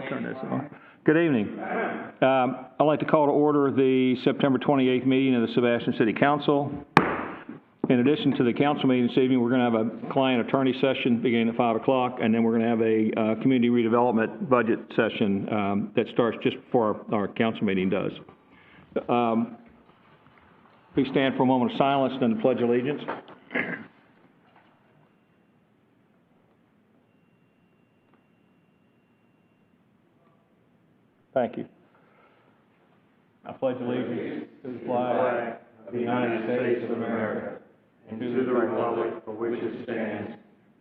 Turn this on. Good evening. I'd like to call to order the September 28th meeting of the Sebastian City Council. In addition to the council meeting this evening, we're going to have a client attorney session beginning at 5 o'clock, and then we're going to have a community redevelopment budget session that starts just before our council meeting does. Please stand for a moment of silence and the Pledge of Allegiance. Thank you. I pledge allegiance to the flag of the United States of America and to the republic for which it stands,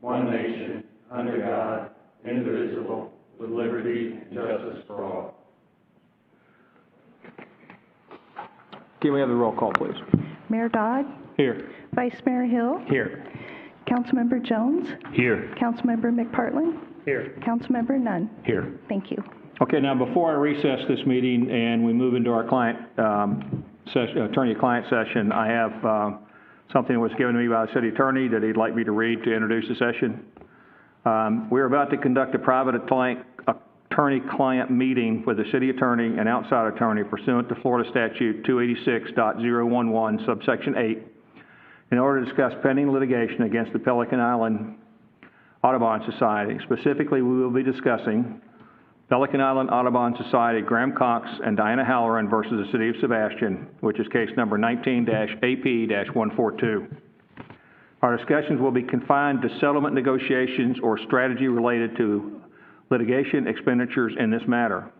one nation, under God, indivisible, with liberty and justice for all. Can we have the roll call, please? Mayor Dodd? Here. Vice Mayor Hill? Here. Councilmember Jones? Here. Councilmember McPartlin? Here. Councilmember Nunn? Here. Thank you. Okay, now before I recess this meeting and we move into our attorney-client session, I have something that was given to me by the city attorney that he'd like me to read to introduce the session. We're about to conduct a private attorney-client meeting with the city attorney and outside attorney pursuant to Florida Statute 286.011, subsection 8, in order to discuss pending litigation against the Pelican Island Audubon Society. Specifically, we will be discussing Pelican Island Audubon Society, Graham Cox and Diana Halloran versus the City of Sebastian, which is case number 19-AP-142. Our discussions will be confined to settlement negotiations or strategy related to litigation expenditures in this matter.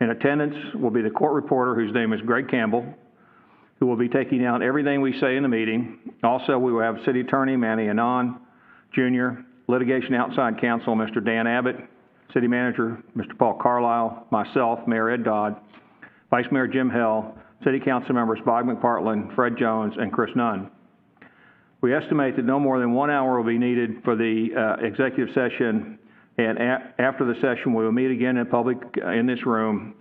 In attendance will be the court reporter, whose name is Greg Campbell, who will be taking down everything we say in the meeting. Also, we will have City Attorney Manny Anon, Jr., Litigation Outside Counsel Mr. Dan Abbott, City Manager Mr. Paul Carlisle, myself, Mayor Ed Dodd, Vice Mayor Jim Hell, City Council members Bob McPartlin, Fred Jones, and Chris Nunn. We estimate that no more than 1 hour will be needed for the executive session, and after the session we will meet again in public in this room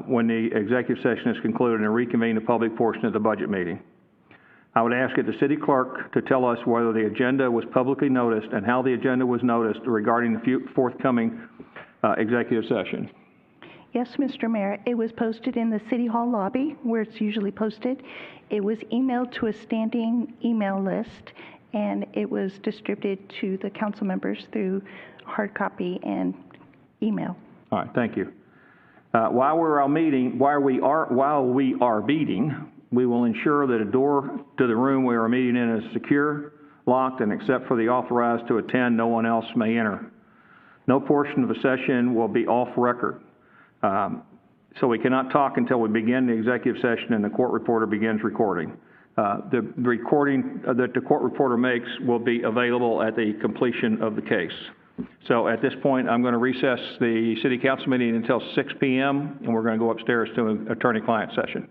when the executive session is concluded and reconvene the public portion of the budget meeting. I would ask the city clerk to tell us whether the agenda was publicly noticed and how the agenda was noticed regarding the forthcoming executive session. Yes, Mr. Mayor. It was posted in the City Hall lobby where it's usually posted. It was emailed to a standing email list, and it was distributed to the council members through hard copy and email. All right, thank you. While we are meeting, we will ensure that a door to the room we are meeting in is secure, locked, and except for the authorized to attend, no one else may enter. No portion of the session will be off record. So we cannot talk until we begin the executive session and the court reporter begins recording. The recording that the court reporter makes will be available at the completion of the case. So at this point, I'm going to recess the city council meeting until 6 p.m. and we're going to go upstairs to an attorney-client session.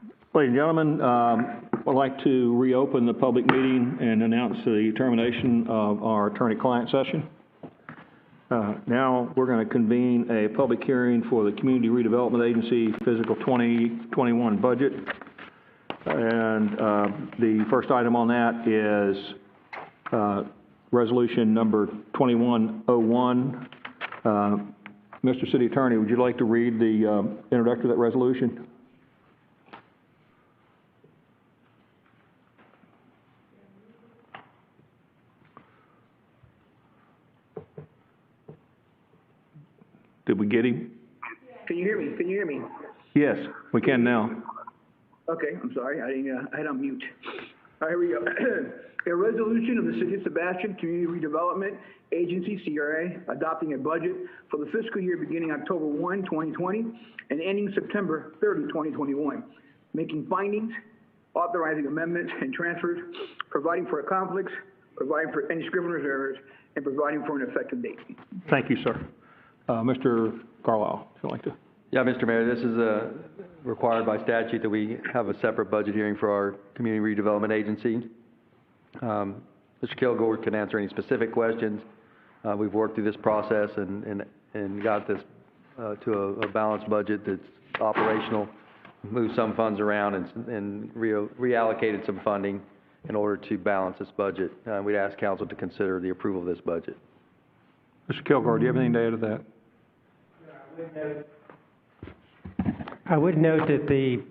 Ladies and gentlemen, I'd like to reopen the public meeting and announce the termination of our attorney-client session. Now, we're going to convene a public hearing for the Community Redevelopment Agency Fiscal 2021 budget. And the first item on that is resolution number 2101. Mr. City Attorney, would you like to read the introduction of that resolution? Did we get him? Can you hear me? Can you hear me? Yes, we can now. Okay, I'm sorry. I had on mute. All right, here we go. A resolution of the City of Sebastian Community Redevelopment Agency, CRA, adopting a budget for the fiscal year beginning October 1, 2020, and ending September 30, 2021, making findings, authorizing amendments and transfers, providing for conflicts, providing for any scrivener's errors, and providing for an effective date. Thank you, sir. Mr. Carlisle, if you'd like to. Yeah, Mr. Mayor, this is required by statute that we have a separate budget hearing for our Community Redevelopment Agency. Mr. Kilgore can answer any specific questions. We've worked through this process and got this to a balanced budget that's operational, moved some funds around and reallocated some funding in order to balance this budget. We'd ask council to consider the approval of this budget. Mr. Kilgore, do you have anything to add to that? I would note that the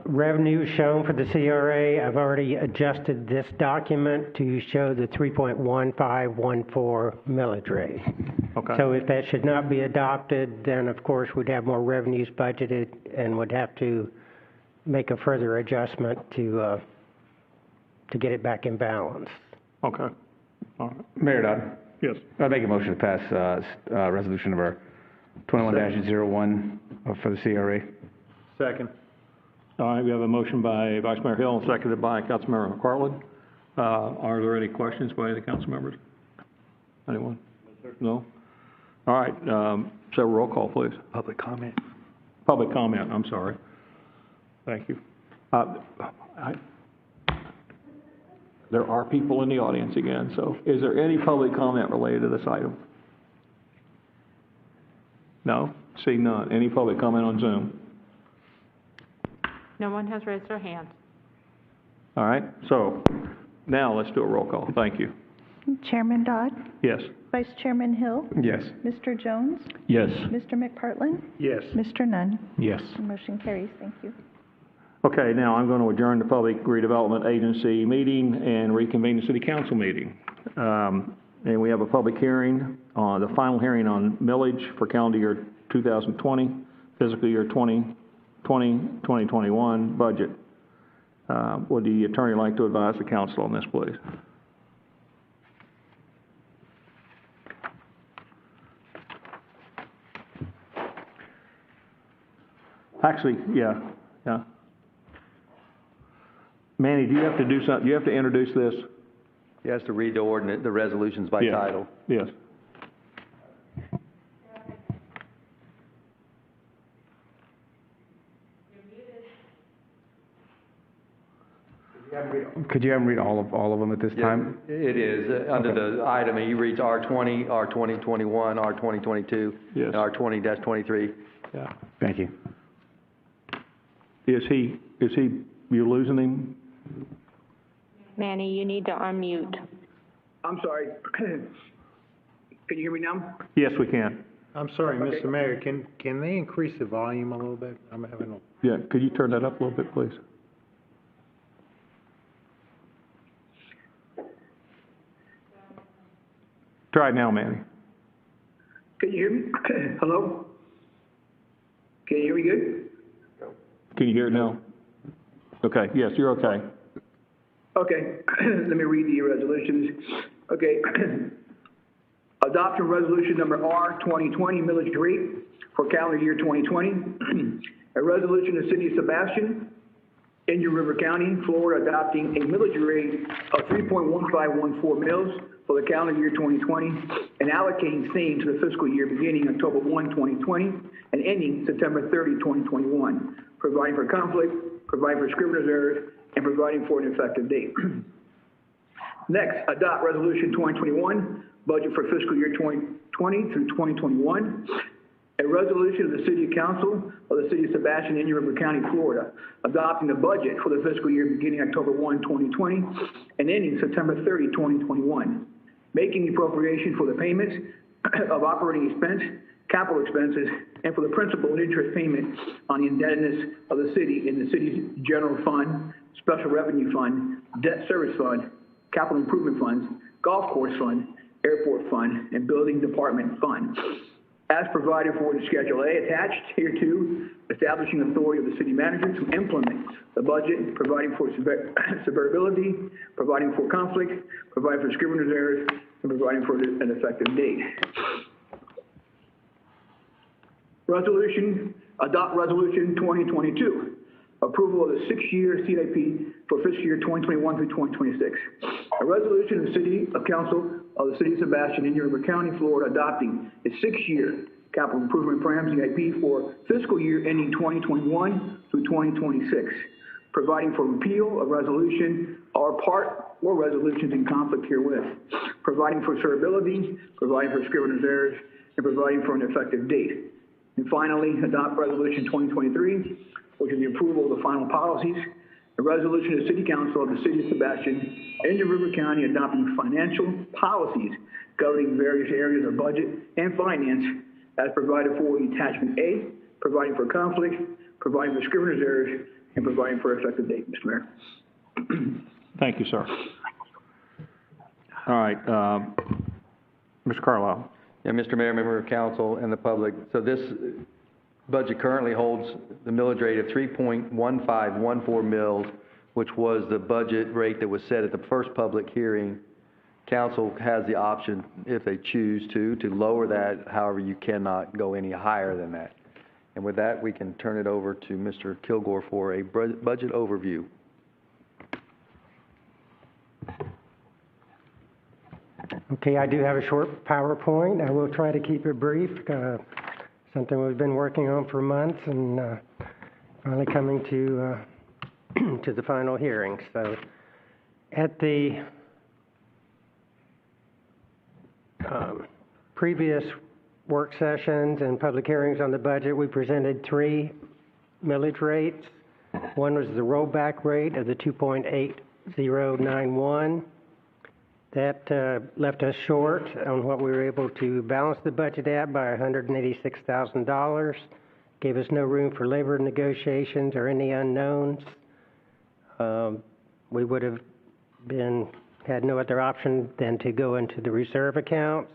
revenue shown for the CRA, I've already adjusted this document to show the 3.1514 millage rate. Okay. So if that should not be adopted, then of course we'd have more revenues budgeted and would have to make a further adjustment to get it back in balance. Okay. All right. Mayor Dodd. Yes. I'd make a motion to pass resolution number 21-01 for the CRA. Second. All right, we have a motion by Vice Mayor Hill and seconded by Councilmember McPartlin. Are there any questions by the council members? Anyone? No? All right, so roll call, please. Public comment. Public comment, I'm sorry. Thank you. There are people in the audience again, so is there any public comment related to this item? No? See none. Any public comment on Zoom? No one has raised their hand. All right, so now let's do a roll call. Thank you. Chairman Dodd, Yes. Vice Chairman Hill, Yes. Mr. Jones, Yes. Mr. McPartlin, Yes. Mr. Nunn. Yes. Motion carries. Thank you. Okay, now I'm going to adjourn the Public Redevelopment Agency meeting and reconvene the City Council meeting. And we have a public hearing, the final hearing on millage for calendar year 2020, fiscal year 2020-2021 budget. Would the attorney like to advise the council on this, please? Actually, yeah. Manny, do you have to do something? Do you have to introduce this? He has to read the ordinance, the resolutions by title. Yes. Could you have him read all of them at this time? It is. Under the item, he reads R20, R2021, R2022, Yes. and R20-23. Yeah. Thank you. Is he, you losing him? Manny, you need to unmute. I'm sorry. Can you hear me now? Yes, we can. I'm sorry, Okay. Mr. Mayor, can they increase the volume a little bit? I'm having a... Yeah, could you turn that up a little bit, please? Try it now, Manny. Can you hear me? Hello? Can you hear me good? Can you hear it now? Okay, yes, you're okay. Okay, let me read the resolutions. Okay. Adoption resolution number R 2020 millage rate for calendar year 2020. A resolution of the City of Sebastian, Indian River County, Florida, adopting a millage rate of 3.1514 mils for the calendar year 2020 and allocating same to the fiscal year beginning October 1, 2020 and ending September 30, 2021, providing for conflict, providing for scrivener's errors, and providing for an effective date. Next, adopt Resolution 2021, budget for fiscal year 2020 through 2021. A resolution of the City Council of the City of Sebastian, Indian River County, Florida, adopting the budget for the fiscal year beginning October 1, 2020, and ending September 30, 2021, making the appropriation for the payments of operating expense, capital expenses, and for the principal and interest payment on the indebtedness of the city in the city's general fund, special revenue fund, debt service fund, capital improvement funds, golf course fund, airport fund, and building department fund. As provided for in Schedule A attached hereto, establishing authority of the city manager to implement the budget, providing for severability, providing for conflict, providing for scrivener's errors, and providing for an effective date. Adopt Resolution 2022, approval of the 6-year CIP for fiscal year 2021 through 2026. A resolution of the City Council of the City of Sebastian, Indian River County, Florida, adopting a 6-year capital improvement program CIP for fiscal year ending 2021 through 2026, providing for repeal of resolution or part or resolutions in conflict herewith, providing for servability, providing for scrivener's errors, and providing for an effective date. And finally, adopt Resolution 2023, which is the approval of the final policies. A resolution of the City Council of the City of Sebastian, Indian River County, adopting financial policies governing various areas of budget and finance as provided for in attachment A, providing for conflict, providing for scrivener's errors, and providing for effective date, Mr. Mayor. Thank you, sir. All right, Mr. Carlisle. Yeah, Mr. Mayor, member of council, and the public. So this budget currently holds the millage rate of 3.1514 mils, which was the budget rate that was set at the first public hearing. Council has the option, if they choose to lower that. However, you cannot go any higher than that. And with that, we can turn it over to Mr. Kilgore for a budget overview. Okay, I do have a short PowerPoint. I will try to keep it brief. Something we've been working on for months, and finally coming to to the final hearing. So, at the previous work sessions and public hearings on the budget, we presented 3 millage rates. One was the rollback rate of the 2.8091. That left us short on what we were able to balance the budget at by $186,000. Gave us no room for labor negotiations or any unknowns. We would have had no other option than to go into the reserve accounts.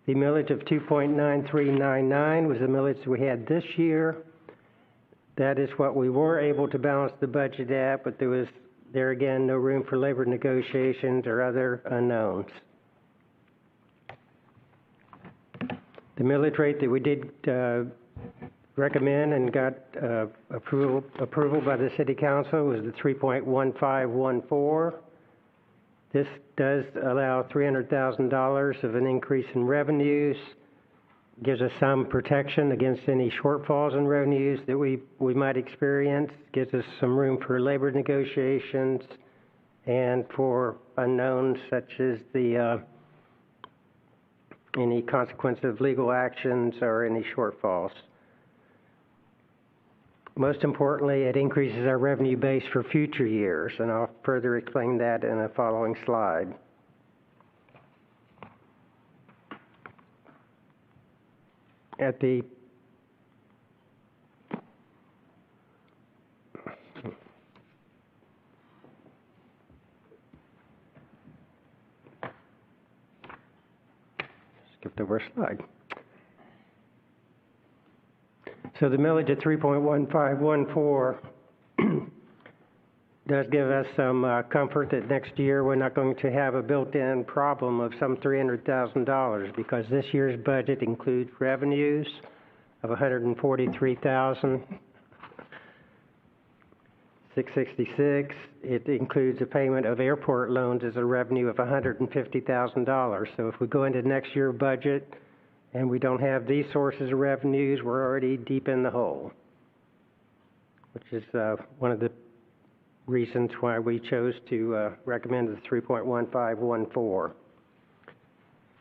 The millage of 2.9399 was the millage we had this year. That is what we were able to balance the budget at, but there was, there again, no room for labor negotiations or other unknowns. The millage rate that we did recommend and got approval by the City Council was the 3.1514. This does allow $300,000 of an increase in revenues, gives us some protection against any shortfalls in revenues that we might experience, gives us some room for labor negotiations and for unknowns such as the any consequence of legal actions or any shortfalls. Most importantly, it increases our revenue base for future years, and I'll further explain that in a following slide. At the skipped over a slide. So the millage at 3.1514 does give us some comfort that next year we're not going to have a built-in problem of some $300,000, because this year's budget includes revenues of $143,666. It includes a payment of airport loans as a revenue of $150,000. So if we go into next year's budget and we don't have these sources of revenues, we're already deep in the hole. which is one of the reasons why we chose to recommend the 3.1514.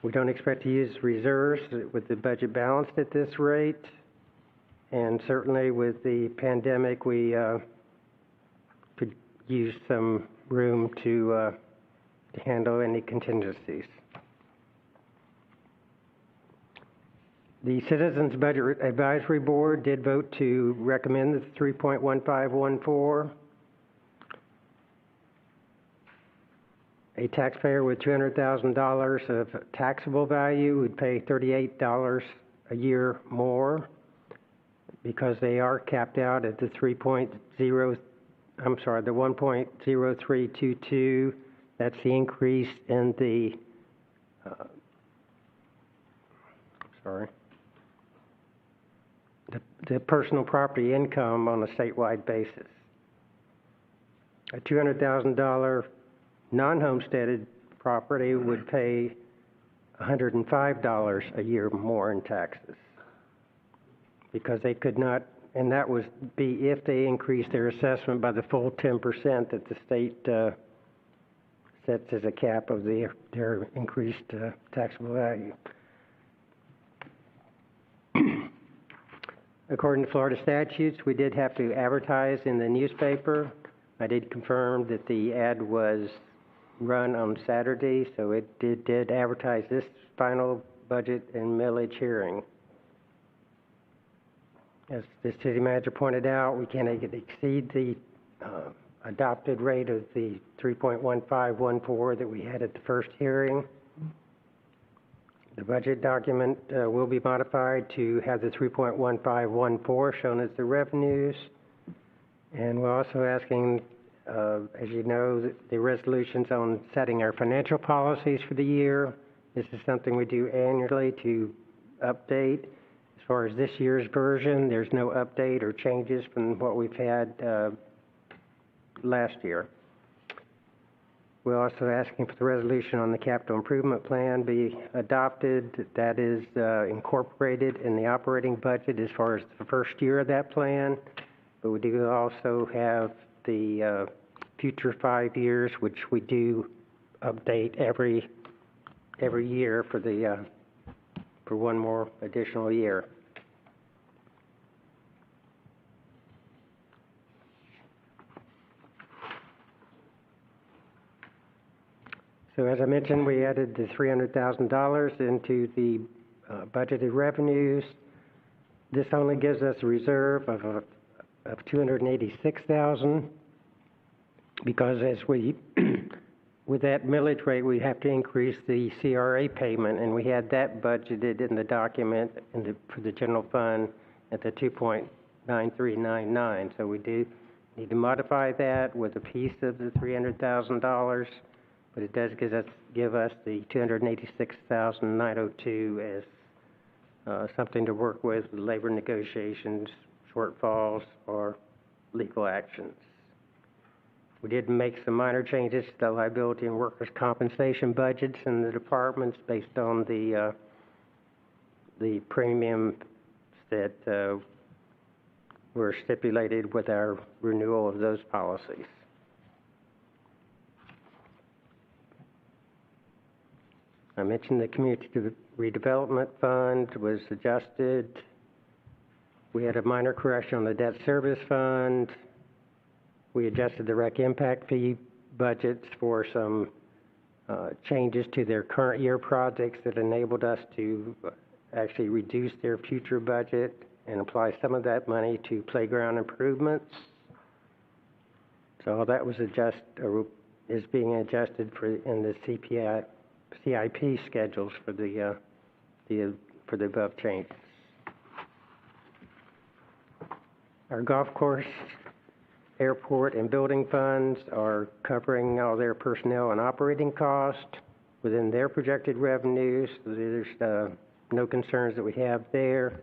We don't expect to use reserves with the budget balanced at this rate, and certainly with the pandemic, we could use some room to handle any contingencies. The Citizens Budget Advisory Board did vote to recommend the 3.1514. A taxpayer with $200,000 of taxable value would pay $38 a year more because they are capped out at the 1.0322. That's the increase in the, the personal property income on a statewide basis. A $200,000 non-homesteaded property would pay $105 a year more in taxes because they could not, and that would be if they increased their assessment by the full 10% that the state sets as a cap of their increased taxable value. According to Florida statutes, we did have to advertise in the newspaper. I did confirm that the ad was run on Saturday, so it did advertise this final budget and millage hearing. As the city manager pointed out, we can't exceed the adopted rate of the 3.1514 that we had at the first hearing. The budget document will be modified to have the 3.1514 shown as the revenues. And we're also asking, as you know, the resolutions on setting our financial policies for the year. This is something we do annually to update. As far as this year's version, there's no update or changes from what we've had last year. We're also asking for the resolution on the capital improvement plan be adopted. That is incorporated in the operating budget as far as the first year of that plan. But we do also have the future 5 years, which we do update every year for the for one more additional year. So as I mentioned, we added the $300,000 into the budgeted revenues. This only gives us a reserve of $286,000 because as we, with that millage rate, we have to increase the CRA payment, and we had that budgeted in the document for the general fund at the 2.9399. So we do need to modify that with a piece of the $300,000. But it does give us the $286,902 as something to work with labor negotiations, shortfalls, or legal actions. We did make some minor changes to the liability and workers' compensation budgets in the departments based on the premiums that were stipulated with our renewal of those policies. I mentioned the Community Redevelopment Fund was adjusted. We had a minor correction on the debt service fund. We adjusted the rec impact fee budgets for some changes to their current year projects that enabled us to actually reduce their future budget and apply some of that money to playground improvements. So all that was is being adjusted in the CIP schedules for the above changes. Our golf course, airport, and building funds are covering all their personnel and operating costs within their projected revenues. There's no concerns that we have there.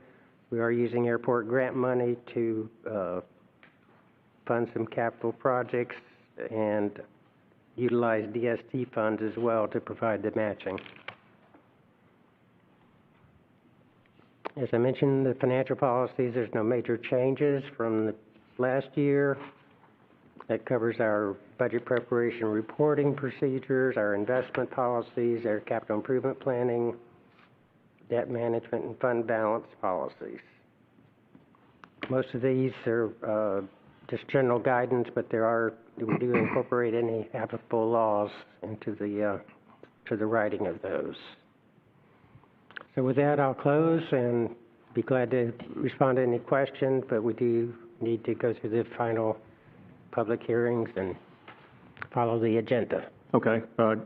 We are using airport grant money to fund some capital projects and utilize DST funds as well to provide the matching. As I mentioned, the financial policies, there's no major changes from last year. That covers our budget preparation reporting procedures, our investment policies, our capital improvement planning, debt management, and fund balance policies. Most of these are just general guidance, but we do incorporate any applicable laws into the writing of those. So with that, I'll close and be glad to respond to any questions, but we do need to go through the final public hearings and follow the agenda. Okay,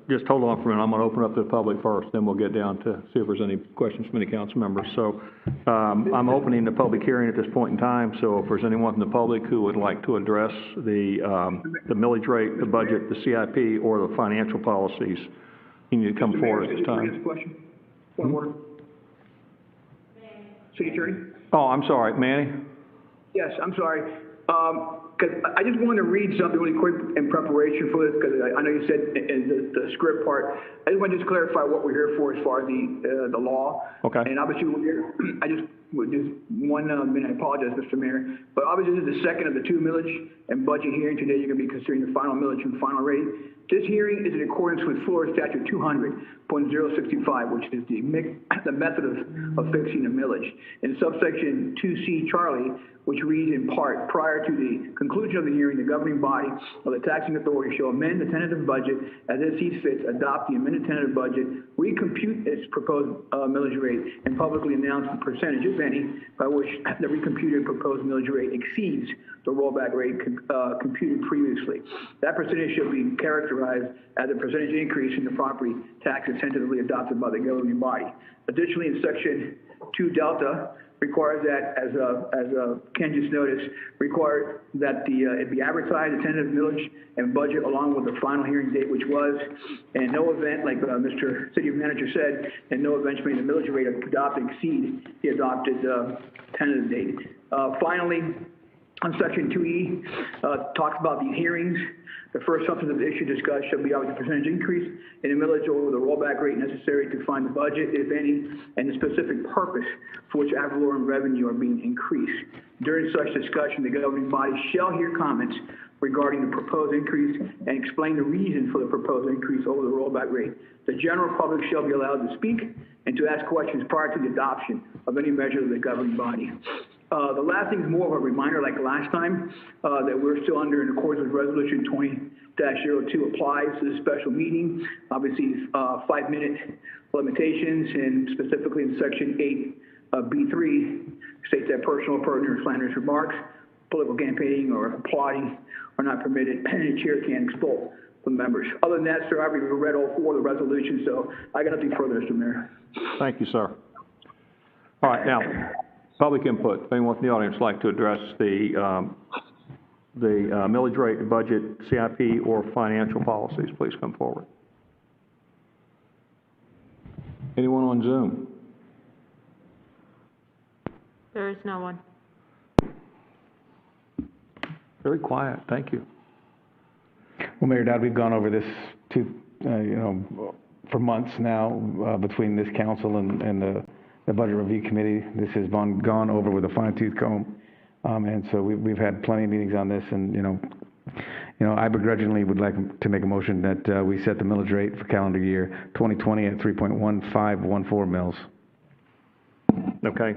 just hold on for a minute. I'm going to open up to the public first, then we'll get down to see if there's any questions from any council members. So I'm opening the public hearing at this point in time, so if there's anyone from the public who would like to address the millage rate, the budget, the CIP, or the financial policies, you need to come forward at this time. Question? One more. City Attorney? Oh, I'm sorry, Manny? Yes, I'm sorry. Because I just wanted to read something really quick in preparation for this, because I know you said in the script part. I just want to just clarify what we're here for as far as the law. Okay. And obviously we're here, just 1 minute, I apologize, Mr. Mayor. But obviously this is the second of the 2 millage and budget hearing. Today you're going to be considering the final millage and final rate. This hearing is in accordance with Florida Statute 200.065, which is the method of fixing a millage. In subsection 2C, Charlie, which reads in part, prior to the conclusion of the hearing, the governing body of the taxing authority shall amend the tentative budget as it sees fit, adopt the amended tentative budget, recompute its proposed millage rate, and publicly announce the percentage, if any, by which the recomputed proposed millage rate exceeds the rollback rate computed previously. That percentage shall be characterized as a percentage increase in the property taxes tentatively adopted by the governing body. Additionally, in section 2 Delta, requires that, as Ken just noticed, required that it be advertised, the tentative millage and budget, along with the final hearing date, which was, and no event, like Mr. City Manager said, and no event may the millage rate adopted exceed the adopted tentative date. Finally, on section 2E, talks about these hearings. The first substantive issue discussed shall be obviously the percentage increase in the millage over the rollback rate necessary to fund the budget, if any, and the specific purpose for which ad valorem revenue are being increased. During such discussion, the governing body shall hear comments regarding the proposed increase and explain the reason for the proposed increase over the rollback rate. The general public shall be allowed to speak and to ask questions prior to the adoption of any measure of the governing body. The last thing is more of a reminder, like last time, that we're still under in accordance with Resolution 20-02 applies to the special meeting. Obviously, 5-minute limitations, and specifically in Section 8B3 states that personal or pertinent or slanderous remarks, political campaigning, or applauding are not permitted, and the chair can expel the members. Other than that, sir, I've read all 4 of the resolutions, so I got nothing further, Mr. Mayor. Thank you, sir. All right, now, public input. If anyone from the audience would like to address the millage rate, budget, CIP, or financial policies, please come forward. Anyone on Zoom? There is no one. Very quiet, thank you. Well, Mayor Dodd, we've gone over this for months now, between this council and the Budget Review Committee. This has gone over with a fine-tooth comb. And so we've had plenty of meetings on this, and, I begrudgingly would like to make a motion that we set the millage rate for calendar year 2020 at 3.1514 mils. Okay.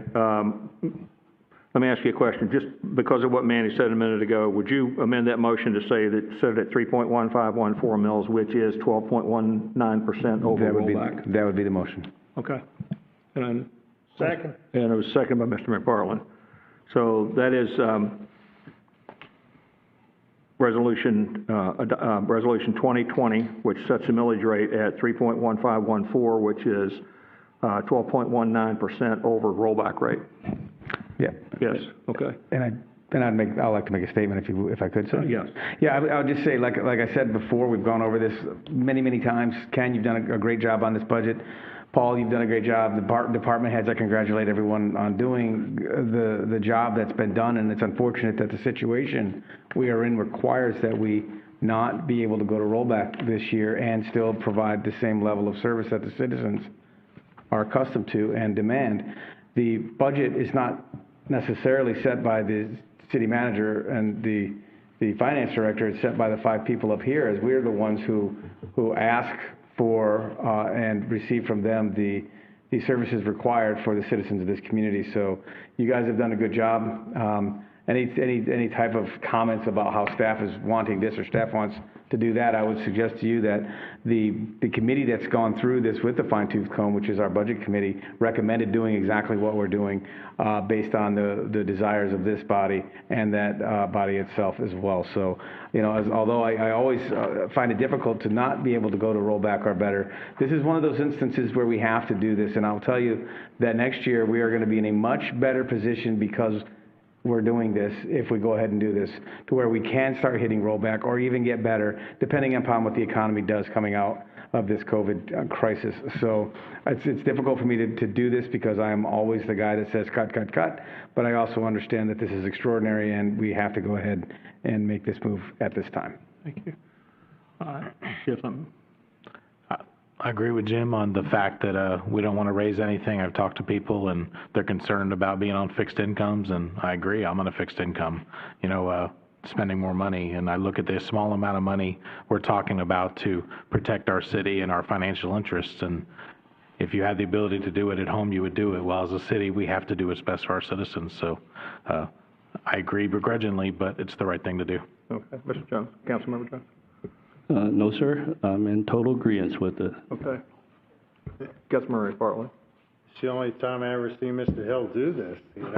Let me ask you a question. Just because of what Manny said a minute ago, would you amend that motion to say that set it at 3.1514 mils, which is 12.19% over rollback? That would be the motion. Okay. And Second. And it was seconded by Mr. McFarland. So that is resolution 2020, which sets the millage rate at 3.1514, which is 12.19% over rollback rate. Yeah. Yes. Okay. And I'd like to make a statement if I could, sir. Yes. Yeah, I would just say, like I said before, we've gone over this many times. Ken, you've done a great job on this budget. Paul, you've done a great job. The department heads, I congratulate everyone on doing the job that's been done, and it's unfortunate that the situation we are in requires that we not be able to go to rollback this year and still provide the same level of service that the citizens are accustomed to and demand. The budget is not necessarily set by the city manager and the finance director is set by the 5 people up here, as we're the ones who ask for and receive from them the services required for the citizens of this community. So you guys have done a good job. Any type of comments about how staff is wanting this or staff wants to do that, I would suggest to you that the committee that's gone through this with the fine-tooth comb, which is our budget committee, recommended doing exactly what we're doing based on the desires of this body and that body itself as well. So, you know, although I always find it difficult to not be able to go to rollback or better, this is one of those instances where we have to do this. And I'll tell you that next year we are going to be in a much better position because we're doing this, if we go ahead and do this, to where we can start hitting rollback or even get better, depending upon what the economy does coming out of this COVID crisis. So it's difficult for me to do this because I am always the guy that says cut, cut, cut, but I also understand that this is extraordinary and we have to go ahead and make this move at this time. Thank you. You have something? I agree with Jim on the fact that we don't want to raise anything. I've talked to people and they're concerned about being on fixed incomes, and I agree. I'm on a fixed income, spending more money, and I look at the small amount of money we're talking about to protect our city and our financial interests, and if you had the ability to do it at home, you would do it. Well, as a city, we have to do what's best for our citizens, so I agree begrudgingly, but it's the right thing to do. Okay. Mr. Jones, Councilmember Jones? No, sir. I'm in total agreement with it. Okay. Councilmember McPartland? It's the only time I ever see Mr. Hill do this, this is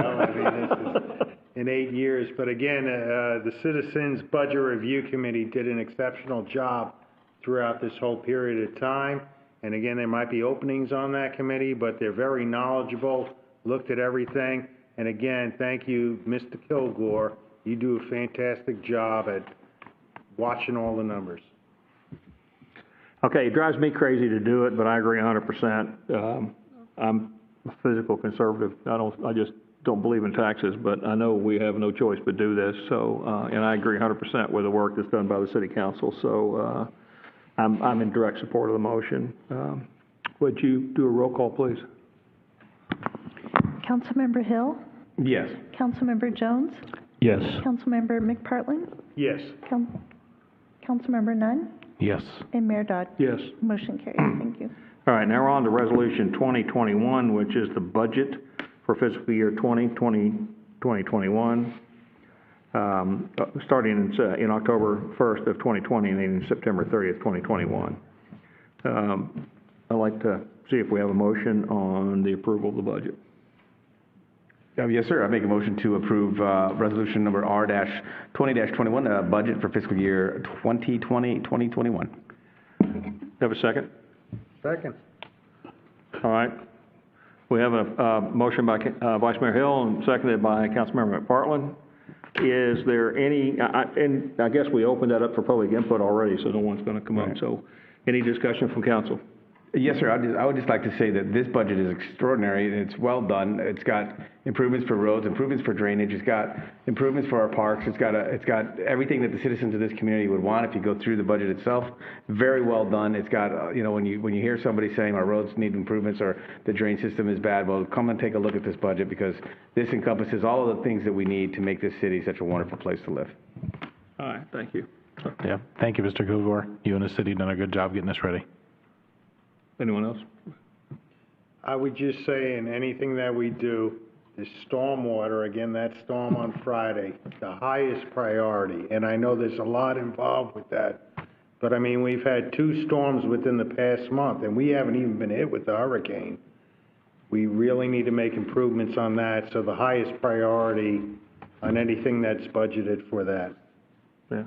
in 8 years. But again, the Citizens Budget Review Committee did an exceptional job throughout this whole period of time. And again, there might be openings on that committee, but they're very knowledgeable, looked at everything. And again, thank you, Mr. Kilgore. You do a fantastic job at watching all the numbers. Okay, it drives me crazy to do it, but I agree 100%. I'm a physical conservative. I just don't believe in taxes, but I know we have no choice but do this. So, and I agree 100% with the work that's done by the city council. So, I'm in direct support of the motion. Would you do a roll call, please? Councilmember Hill? Yes. Councilmember Jones? Yes. Councilmember McPartland? Yes. Councilmember Nunn? Yes. And Mayor Dodd? Yes. Motion carries. Thank you. All right, now we're on to Resolution 2021, which is the budget for fiscal year 2021, starting in October 1st of 2020 and ending September 30th, 2021. I'd like to see if we have a motion on the approval of the budget. Yes, sir. I make a motion to approve resolution number R-20-21, budget for fiscal year 2020-2021. Have a second? Second. All right. We have a motion by Vice Mayor Hill and seconded by Councilmember McPartland. Is there any, and I guess we opened that up for public input already, so no one's going to come up. So any discussion from council? Yes, sir. I would just like to say that this budget is extraordinary. It's well done. It's got improvements for roads, improvements for drainage. It's got improvements for our parks. It's got everything that the citizens of this community would want if you go through the budget itself. Very well done. It's got, when you hear somebody saying our roads need improvements or the drain system is bad, well, come and take a look at this budget because this encompasses all of the things that we need to make this city such a wonderful place to live. All right. Thank you. Yeah. Thank you, Mr. Kilgore. You and the city done a good job getting this ready. Anyone else? I would just say in anything that we do, the stormwater, again, that storm on Friday, the highest priority. And I know there's a lot involved with that. But I mean, we've had 2 storms within the past month and we haven't even been hit with the hurricane. We really need to make improvements on that. So the highest priority on anything that's budgeted for that. Yeah.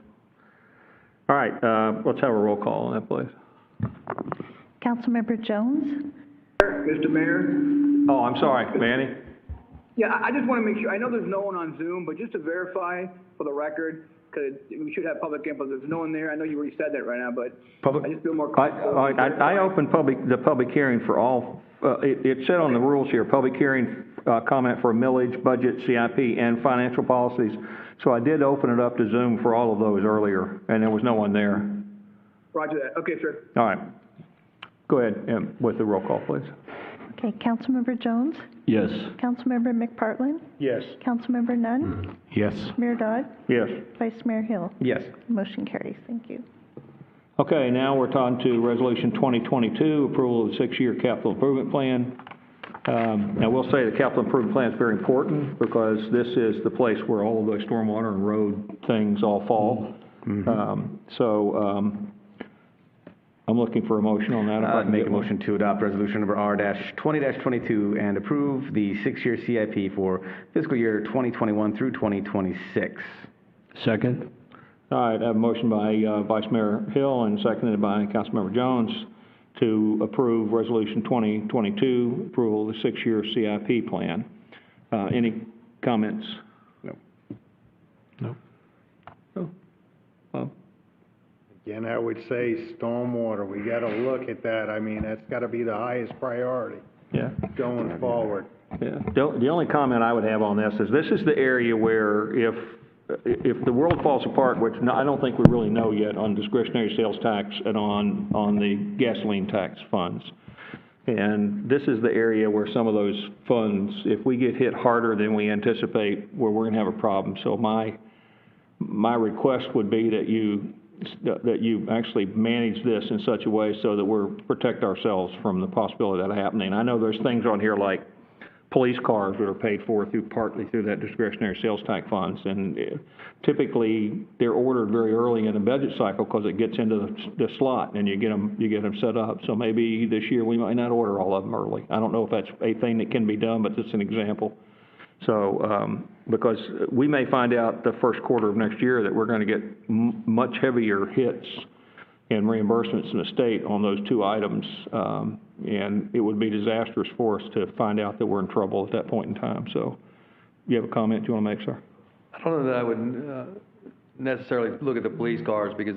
All right. Let's have a roll call on that, please. Councilmember Jones? Mr. Mayor? Oh, I'm sorry. Manny? Yeah, I just want to make sure, I know there's no one on Zoom, but just to verify for the record, because we should have public input, there's no one there. I know you already said that right now, but I just feel more comfortable. I opened the public hearing for all, it said on the rules here, public hearing comment for millage, budget, CIP, and financial policies. So I did open it up to Zoom for all of those earlier, and there was no one there. Roger that. Okay, sir. All right. Go ahead with the roll call, please. Okay, Councilmember Jones, Yes. Councilmember McPartlin, Yes. Councilmember Nunn, Yes. Mayor Dodd, Yes. Vice Mayor Hill. Yes. Motion carries. Thank you. Okay, now we're on to Resolution 2022, approval of the six-year capital improvement plan. Now, we'll say the capital improvement plan is very important because this is the place where all of those stormwater and road things all fall. I'm looking for a motion on that. If I I'd can make get a one. motion to adopt resolution number R-20-22 and approve the six-year CIP for fiscal year 2021 through 2026. Second? All right, I have a motion by Vice Mayor Hill and seconded by Councilmember Jones to approve Resolution 2022, approval of the six-year CIP plan. Any comments? No. No. No? Bob? Again, I would say stormwater, we gotta look at that. I mean, that's gotta be the highest priority Yeah. going forward. Yeah. The only comment I would have on this is the area where if the world falls apart, which I don't think we really know yet on discretionary sales tax and on the gasoline tax funds. And this is the area where some of those funds, if we get hit harder than we anticipate, where we're gonna have a problem. So my request would be that you actually manage this in such a way so that we're protect ourselves from the possibility of that happening. I know there's things on here like police cars that are paid for partly through that discretionary sales tax funds, and typically they're ordered very early in the budget cycle because it gets into the slot and you get them set up. So maybe this year we might not order all of them early. I don't know if that's a thing that can be done, but it's an example. So because we may find out the first quarter of next year that we're going to get much heavier hits and reimbursements in the state on those two items, and it would be disastrous for us to find out that we're in trouble at that point in time. So, you have a comment you want to make, sir? I don't know that I would necessarily look at the police cars because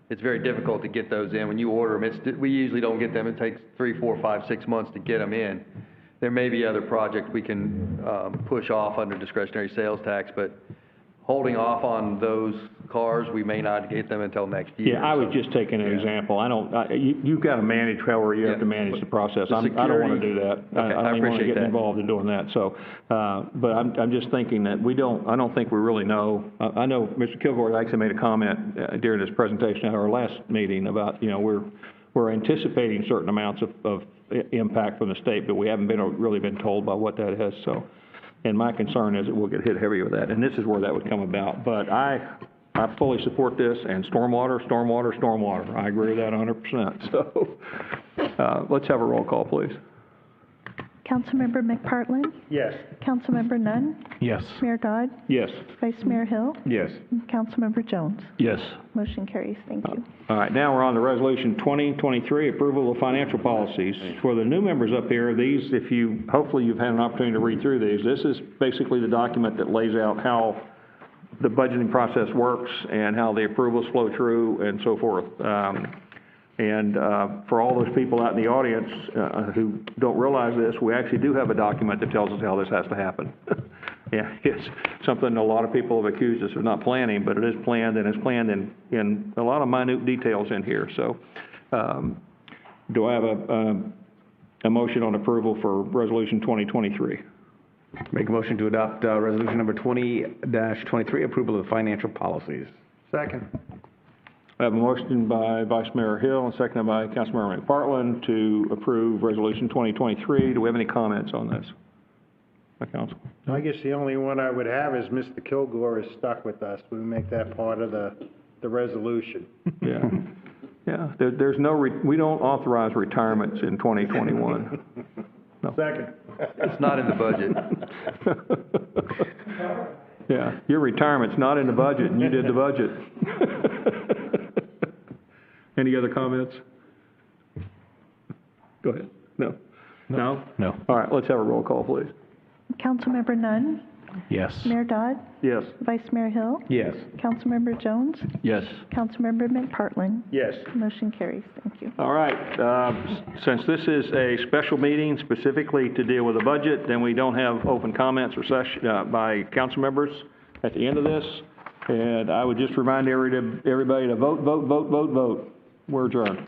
it's very difficult to get those in. When you order them, we usually don't get them. It takes 3, 4, 5, 6 months to get them in. There may be other projects we can push off under discretionary sales tax, but holding off on those cars, we may not get them until next year. Yeah, I was just taking an example. You've got to manage however you have to manage the process. I don't want to do that. Okay, I don't want to get that. involved in doing that. So, but I'm just thinking that I don't think we really know. I know Mr. Kilgore actually made a comment during his presentation at our last meeting about, we're anticipating certain amounts of impact from the state, but we haven't really been told by what that is. So, and my concern is that we'll get hit heavy with that, and this is where that would come about. But I fully support this, and stormwater. I agree with that 100%. So, let's have a roll call, please. Councilmember McPartlin, Yes. Councilmember Nunn, Yes. Mayor Dodd, Yes. Vice Mayor Hill, Yes. and Councilmember Jones. Yes. Motion carries. Thank you. All right, now we're on to Resolution 2023, approval of financial policies. For the new members up here, these, hopefully you've had an opportunity to read through these. This is basically the document that lays out how the budgeting process works and how the approvals flow through and so forth. For all those people out in the audience who don't realize this, we actually do have a document that tells us how this has to happen. Yeah, it's something a lot of people have accused us of not planning, but it is planned, and it's planned in a lot of minute details in here. So, do I have a motion on approval for Resolution 2023? Make a motion to adopt resolution number 20-23, approval of financial policies. Second. I have a motion by Vice Mayor Hill and seconded by Councilmember McPartlin to approve Resolution 2023. Do we have any comments on this? My council. I guess the only one I would have is Mr. Kilgore is stuck with us. We make that part of the resolution. Yeah. Yeah. There's we don't authorize retirements in 2021. No. Second. It's not in the budget. Yeah. Your retirement's not in the budget, and you did the budget. Any other comments? Go ahead. No? No? No. All right, let's have a roll call, please. Councilmember Nunn, Yes. Mayor Dodd, Yes. Vice Mayor Hill, Yes. Councilmember Jones, Yes. Councilmember McPartlin. Yes. Motion carries. Thank you. All right, since this is a special meeting specifically to deal with the budget, then we don't have open comments or by council members at the end of this. And I would just remind everybody to vote. We're adjourned.